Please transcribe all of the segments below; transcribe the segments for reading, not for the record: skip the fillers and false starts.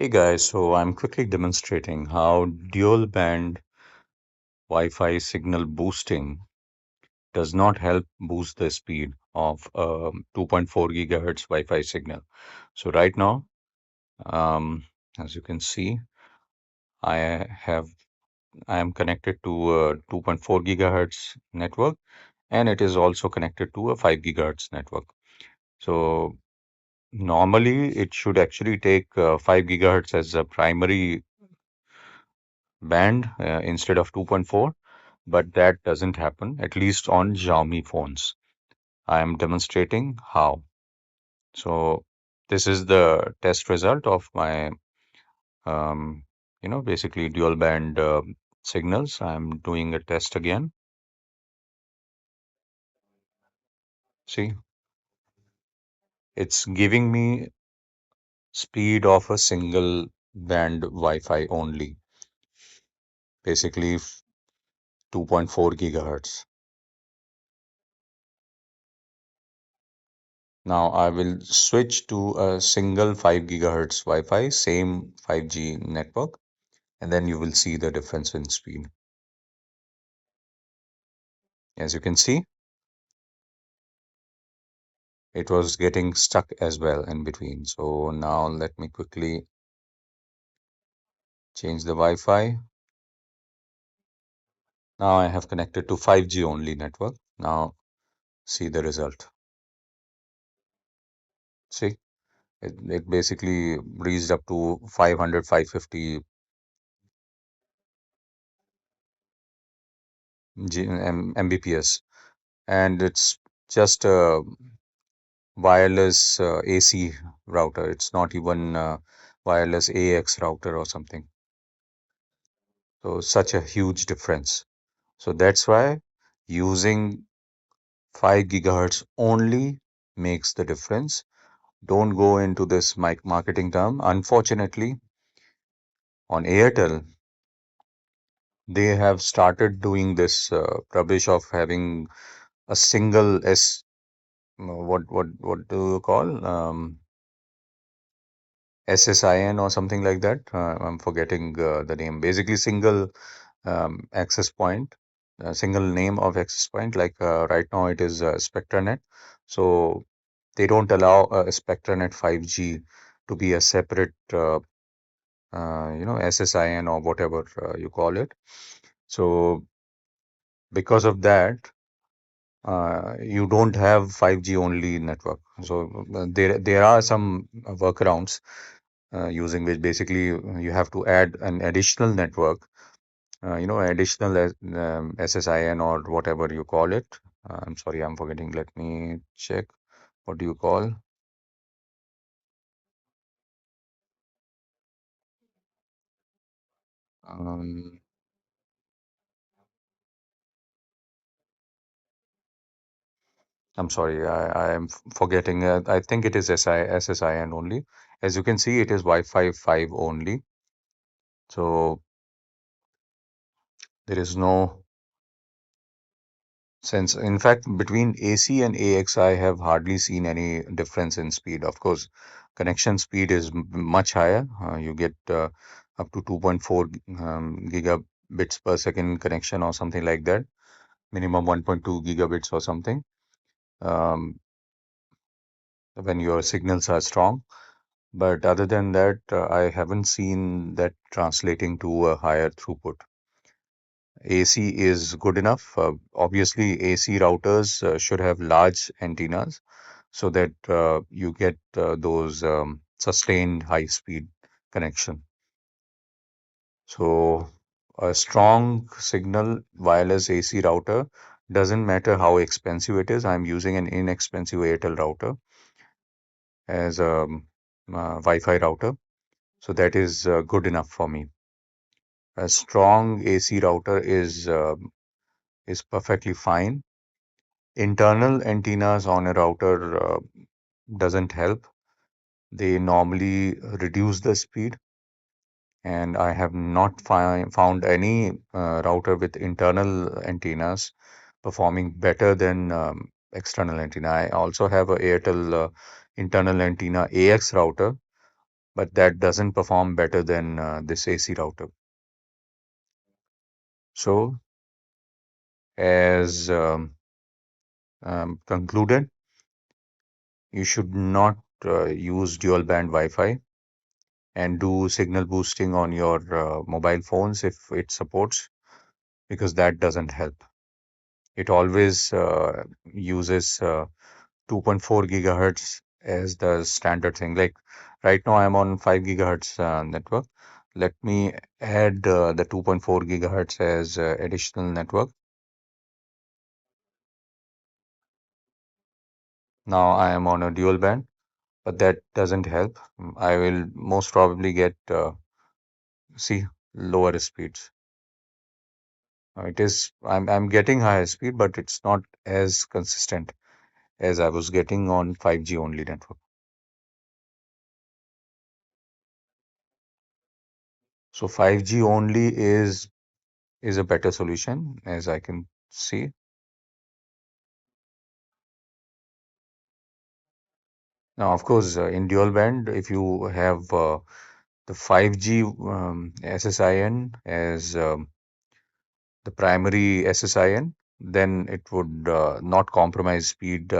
Hey guys, so I'm quickly demonstrating how dual band Wi-Fi signal boosting does not help boost the speed of 2.4 gigahertz Wi-Fi signal. So right now, um, as you can see, I have I am connected to a 2.4 gigahertz network, and it is also connected to a 5 gigahertz network. So normally it should actually take 5 gigahertz as a primary band instead of 2.4. But that doesn't happen, at least on Xiaomi phones. I am demonstrating how. So this is the test result of my, um, basically dual band signals. I'm doing a test again. See, it's giving me speed of a single band Wi-Fi only, basically 2.4 gigahertz. Now I will switch to a single 5 gigahertz Wi-Fi, same 5G network, and then you will see the difference in speed. As you can see, it was getting stuck as well in between. So now let me quickly change the Wi-Fi. Now I have connected to 5G only network. Now see the result. See, it basically reached up to 500, 550 Mbps, and it's just a wireless AC router. It's not even wireless AX router or something. So such a huge difference. So that's why using 5 gigahertz only makes the difference. Don't go into this marketing term. Unfortunately, on Airtel, they have started doing this rubbish of having a single what do you call SSIN or something like that. I'm forgetting the name. Basically, single access point, single name of access point. Like right now, it is SpectraNet. So they don't allow SpectraNet 5G to be a separate, SSIN or whatever you call it. So because of that, you don't have 5G only network. So there are some workarounds using which basically you have to add an additional network, additional SSIN or whatever you call it. I'm sorry, I'm forgetting. Let me check. What do you call? Um, I'm sorry, I am forgetting. I think it is SSIN only. As you can see, it is Wi-Fi 5 only. So there is no sense. In fact, between AC and AX, I have hardly seen any difference in speed. Of course, connection speed is much higher. You get up to 2.4 gigabits per second connection or something like that. Minimum 1.2 gigabits or something. Um, when your signals are strong. But other than that, I haven't seen that translating to a higher throughput. AC is good enough. Obviously, AC routers should have large antennas so that you get those sustained high speed connection. So a strong signal wireless AC router doesn't matter how expensive it is. I'm using an inexpensive Airtel router as a Wi-Fi router. So that is good enough for me. A strong AC router is perfectly fine. Internal antennas on a router doesn't help. They normally reduce the speed, and I have not found any router with internal antennas performing better than external antenna. I also have a Airtel internal antenna AX router, but that doesn't perform better than this AC router. So, as concluded, you should not use dual band Wi-Fi and do signal boosting on your mobile phones if it supports, because that doesn't help. It always uses 2.4 gigahertz as the standard thing. Like right now, I'm on 5 gigahertz network. Let me add the 2.4 gigahertz as additional network. Now I am on a dual band, but that doesn't help. I will most probably get see lower speeds. I'm getting higher speed, but it's not as consistent as I was getting on 5G only network. So 5G only is a better solution as I can see. Now, of course, in dual band, if you have the 5G SSIN as the primary SSIN, then it would not compromise speed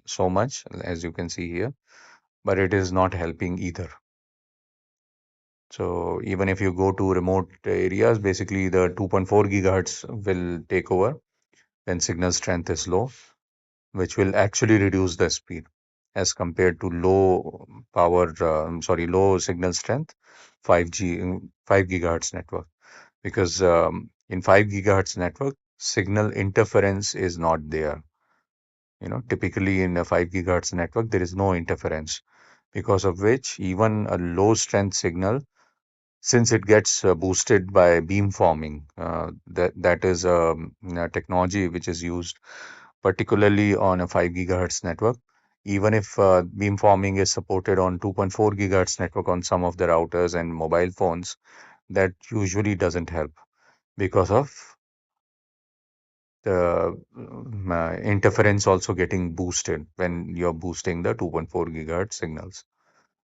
so much, as you can see here, but it is not helping either. So even if you go to remote areas, basically the 2.4 gigahertz will take over when signal strength is low, which will actually reduce the speed as compared to low signal strength 5G 5 gigahertz network. Because in 5 gigahertz network, signal interference is not there. Typically in a 5 gigahertz network, there is no interference, because of which even a low strength signal, since it gets boosted by beamforming, that is a technology which is used particularly on a 5 gigahertz network. Even if beamforming is supported on 2.4 gigahertz network on some of the routers and mobile phones, that usually doesn't help because of the interference also getting boosted when you're boosting the 2.4 gigahertz signals.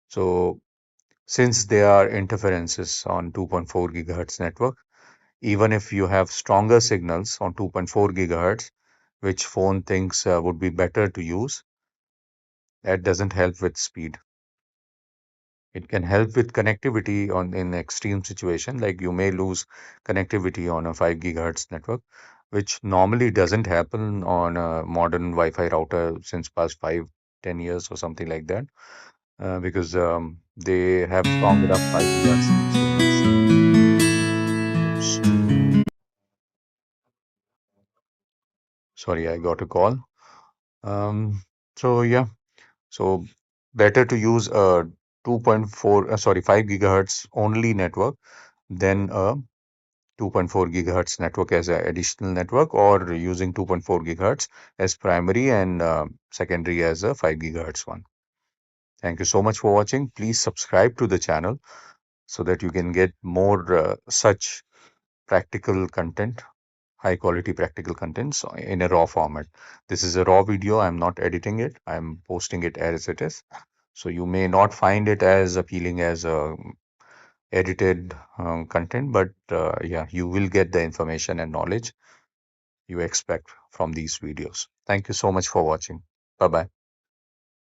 So since there are interferences on 2.4 gigahertz network, even if you have stronger signals on 2.4 gigahertz, which phone thinks would be better to use, that doesn't help with speed. It can help with connectivity on in extreme situation, like you may lose connectivity on a 5 gigahertz network, which normally doesn't happen on a modern Wi-Fi router since past 5, 10 years or something like that, because they have strong enough 5 gigahertz signals. Oops. Sorry, I got a call. So yeah, so better to use a 2.4, 5 gigahertz only network than a 2.4 gigahertz network as an additional network, or using 2.4 gigahertz as primary and secondary as a 5 gigahertz one. Thank you so much for watching. Please subscribe to the channel so that you can get more such practical content, high quality practical contents in a raw format. This is a raw video. I'm not editing it. I'm posting it as it is. So you may not find it as appealing as edited content, but yeah, you will get the information and knowledge you expect from these videos. Thank you so much for watching. Bye bye.